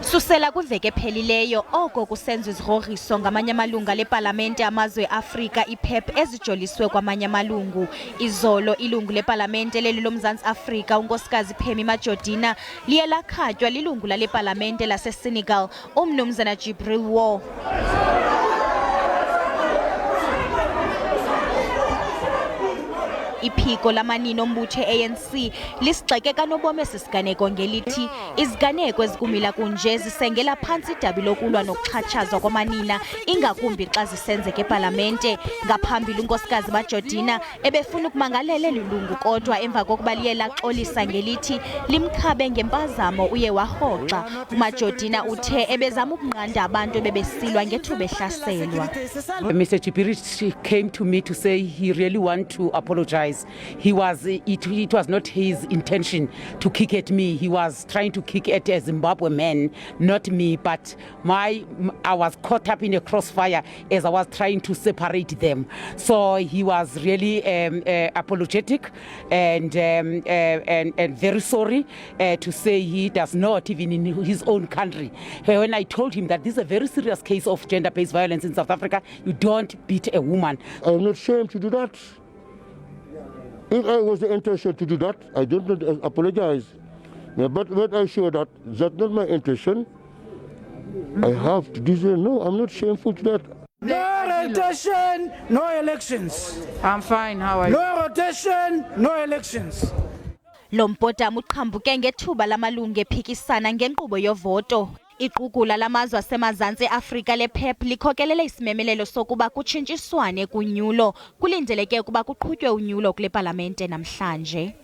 Susela kwiveki ephelileyo oko kusenziwa izigrogriso ngamanye amalunga lePalamente amazwe e-Afrika I-PAP ezijoliswe kwamanye amalungu. Izolo ilungu lePalamente loMzants'Afrika unkosikazi Pemmy Majodina liye laakhatywa lilungu lePalamente laseSenegal uMnumzana Jibril. Iphiko lamanino ombutho ANC lisigxeke kanobome sisiganeko ngelithi iziganeko ezikumila kunje zisengela phantsi idabi lokulwa nokuxhatshazwa kwamanina ingakumbi xa zisenzeka ePalamente. Ngaphambili unkosikazi Majodina ebefuna ukumangalela elilungu kodwa emva kokuba liye laxolisa ngelithi limkhabe ngempazamo uye warhoxa. uMajodina uthe ebezama ukunqanda abantu ebebesilwa ngethuba ehlaselwa. Mr. Jibril came to me to say he really want to apologize. It was not his intention to kick at me. He was trying to kick at a Zimbabwe man, not me, but I was caught up in a crossfire as I was trying to separate them. So he was really apologetic and very sorry to say he does not, even in his own country. When I told him that this is a very serious case of gender-based violence in South Africa, you don't beat a woman. I'm not ashamed to do that. If I was the intention to do that, I don't apologize. Yeah, but I sure that that's not my intention. I have to do that. No, I'm not shameful to that. No rotation, no elections. I'm fine, how are you? No rotation, no elections. Lombhodama uqhambuke ngethuba lamalungu ephikisana ngenkqubo yovoto. Iqugula lamazwe aseMzants'Afrika lePAP likhokelele isimemelelo sokuba kutshintshiswane kunyulo. Kulindeleke ukuba kuqhutywe unyulo kule palamente namhlanje.